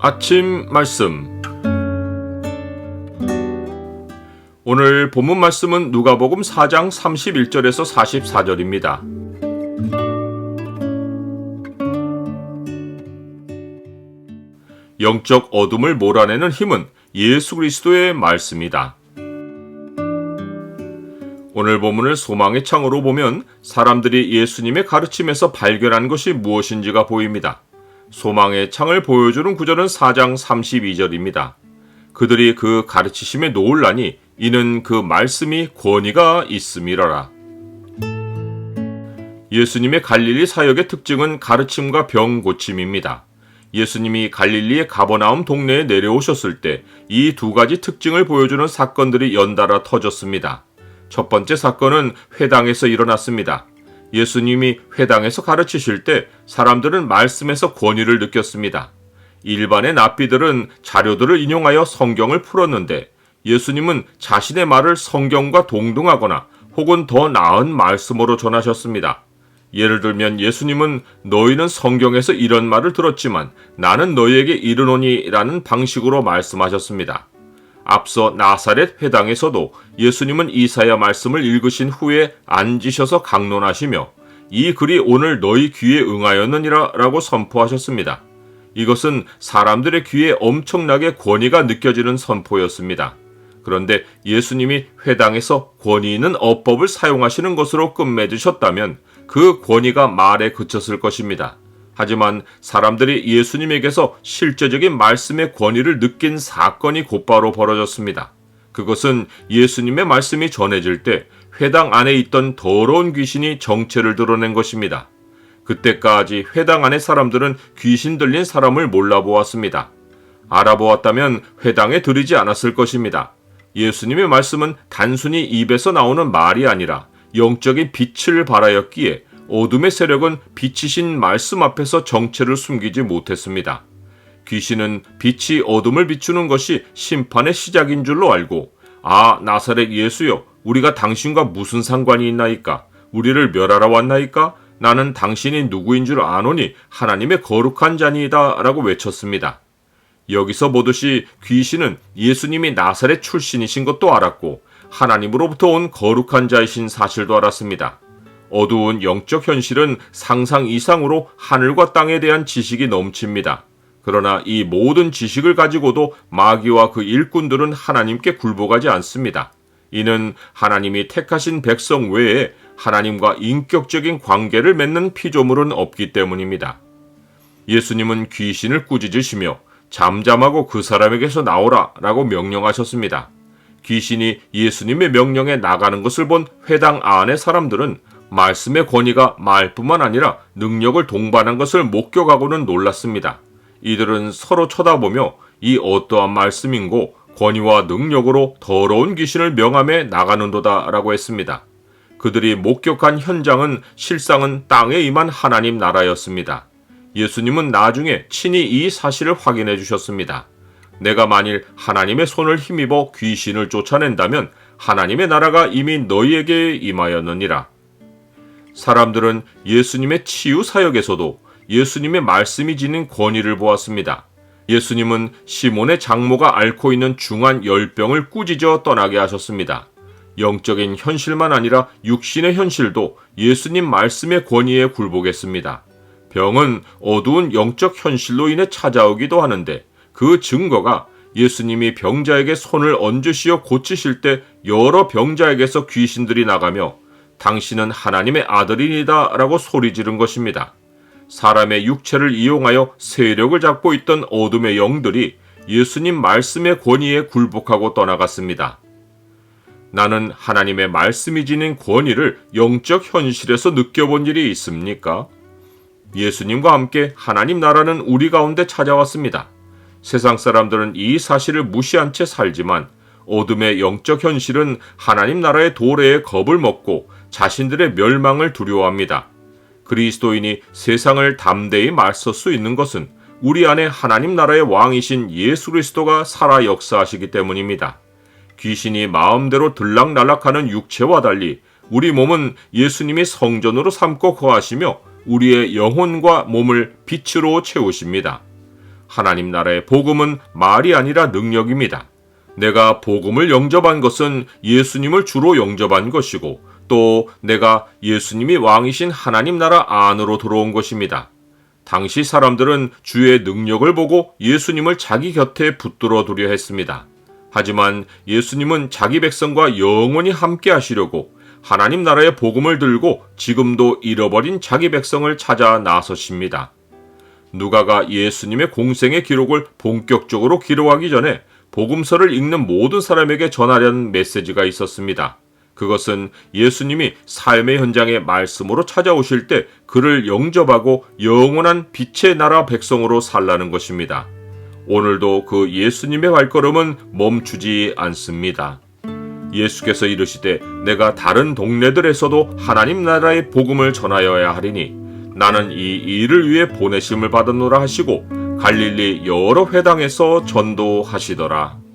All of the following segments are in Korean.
아침 말씀. 오늘 본문 말씀은 누가복음 4장 31절에서 44절입니다. 영적 어둠을 몰아내는 힘은 예수 그리스도의 말씀이다. 오늘 본문을 소망의 창으로 보면 사람들이 예수님의 가르침에서 발견한 것이 무엇인지가 보입니다. 소망의 창을 보여주는 구절은 4장 32절입니다. 그들이 그 가르치심에 놀라니 이는 그 말씀이 권위가 있음이러라. 예수님의 갈릴리 사역의 특징은 가르침과 병 고침입니다. 예수님이 갈릴리의 가버나움 동네에 내려오셨을 때 이 두 가지 특징을 보여주는 사건들이 연달아 터졌습니다. 첫 번째 사건은 회당에서 일어났습니다. 예수님이 회당에서 가르치실 때 사람들은 말씀에서 권위를 느꼈습니다. 일반의 납비들은 자료들을 인용하여 성경을 풀었는데 예수님은 자신의 말을 성경과 동등하거나 혹은 더 나은 말씀으로 전하셨습니다. 예를 들면 예수님은 너희는 성경에서 이런 말을 들었지만 나는 너희에게 이르노니 라는 방식으로 말씀하셨습니다. 앞서 나사렛 회당에서도 예수님은 이사야 말씀을 읽으신 후에 앉으셔서 강론하시며 이 글이 오늘 너희 귀에 응하였느니라 라고 선포하셨습니다. 이것은 사람들의 귀에 엄청나게 권위가 느껴지는 선포였습니다. 그런데 예수님이 회당에서 권위 있는 어법을 사용하시는 것으로 끝맺으셨다면 그 권위가 말에 그쳤을 것입니다. 하지만 사람들이 예수님에게서 실제적인 말씀의 권위를 느낀 사건이 곧바로 벌어졌습니다. 그것은 예수님의 말씀이 전해질 때 회당 안에 있던 더러운 귀신이 정체를 드러낸 것입니다. 그때까지 회당 안의 사람들은 귀신 들린 사람을 몰라보았습니다. 알아보았다면 회당에 들이지 않았을 것입니다. 예수님의 말씀은 단순히 입에서 나오는 말이 아니라 영적인 빛을 발하였기에 어둠의 세력은 빛이신 말씀 앞에서 정체를 숨기지 못했습니다. 귀신은 빛이 어둠을 비추는 것이 심판의 시작인 줄로 알고 나사렛 예수여 우리가 당신과 무슨 상관이 있나이까? 우리를 멸하러 왔나이까? 나는 당신이 누구인 줄 아노니 하나님의 거룩한 자니이다 라고 외쳤습니다. 여기서 보듯이 귀신은 예수님이 나사렛 출신이신 것도 알았고 하나님으로부터 온 거룩한 자이신 사실도 알았습니다. 어두운 영적 현실은 상상 이상으로 하늘과 땅에 대한 지식이 넘칩니다. 그러나 이 모든 지식을 가지고도 마귀와 그 일꾼들은 하나님께 굴복하지 않습니다. 이는 하나님이 택하신 백성 외에 하나님과 인격적인 관계를 맺는 피조물은 없기 때문입니다. 예수님은 귀신을 꾸짖으시며 잠잠하고 그 사람에게서 나오라 라고 명령하셨습니다. 귀신이 예수님의 명령에 나가는 것을 본 회당 안의 사람들은 말씀의 권위가 말뿐만 아니라 능력을 동반한 것을 목격하고는 놀랐습니다. 이들은 서로 쳐다보며 이 어떠한 말씀인고 권위와 능력으로 더러운 귀신을 명함에 나가는도다 라고 했습니다. 그들이 목격한 현장은 실상은 땅에 임한 하나님 나라였습니다. 예수님은 나중에 친히 이 사실을 확인해 주셨습니다. 내가 만일 하나님의 손을 힘입어 귀신을 쫓아낸다면 하나님의 나라가 이미 너희에게 임하였느니라. 사람들은 예수님의 치유 사역에서도 예수님의 말씀이 지닌 권위를 보았습니다. 예수님은 시몬의 장모가 앓고 있는 중한 열병을 꾸짖어 떠나게 하셨습니다. 영적인 현실만 아니라 육신의 현실도 예수님 말씀의 권위에 굴복했습니다. 병은 어두운 영적 현실로 인해 찾아오기도 하는데 그 증거가 예수님이 병자에게 손을 얹으시어 고치실 때 여러 병자에게서 귀신들이 나가며 당신은 하나님의 아들이니다 라고 소리 지른 것입니다. 사람의 육체를 이용하여 세력을 잡고 있던 어둠의 영들이 예수님 말씀의 권위에 굴복하고 떠나갔습니다. 나는 하나님의 말씀이 지닌 권위를 영적 현실에서 느껴본 일이 있습니까? 예수님과 함께 하나님 나라는 우리 가운데 찾아왔습니다. 세상 사람들은 이 사실을 무시한 채 살지만 어둠의 영적 현실은 하나님 나라의 도래에 겁을 먹고 자신들의 멸망을 두려워합니다. 그리스도인이 세상을 담대히 맞설 수 있는 것은 우리 안에 하나님 나라의 왕이신 예수 그리스도가 살아 역사하시기 때문입니다. 귀신이 마음대로 들락날락하는 육체와 달리 우리 몸은 예수님이 성전으로 삼고 거하시며 우리의 영혼과 몸을 빛으로 채우십니다. 하나님 나라의 복음은 말이 아니라 능력입니다. 내가 복음을 영접한 것은 예수님을 주로 영접한 것이고 또 내가 예수님이 왕이신 하나님 나라 안으로 들어온 것입니다. 당시 사람들은 주의 능력을 보고 예수님을 자기 곁에 붙들어 두려 했습니다. 하지만 예수님은 자기 백성과 영원히 함께 하시려고 하나님 나라의 복음을 들고 지금도 잃어버린 자기 백성을 찾아 나서십니다. 누가가 예수님의 공생의 기록을 본격적으로 기록하기 전에 복음서를 읽는 모든 사람에게 전하려는 메시지가 있었습니다. 그것은 예수님이 삶의 현장에 말씀으로 찾아오실 때 그를 영접하고 영원한 빛의 나라 백성으로 살라는 것입니다. 오늘도 그 예수님의 발걸음은 멈추지 않습니다. 예수께서 이르시되 내가 다른 동네들에서도 하나님 나라의 복음을 전하여야 하리니 나는 이 일을 위해 보내심을 받았노라 하시고 갈릴리 여러 회당에서 전도하시더라.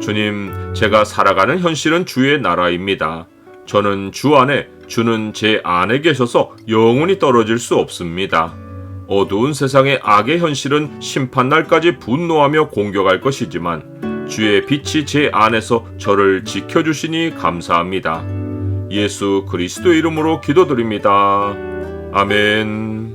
주님, 제가 살아가는 현실은 주의 나라입니다. 저는 주 안에, 주는 제 안에 계셔서 영원히 떨어질 수 없습니다. 어두운 세상의 악의 현실은 심판날까지 분노하며 공격할 것이지만 주의 빛이 제 안에서 저를 지켜주시니 감사합니다. 예수 그리스도 이름으로 기도드립니다. 아멘.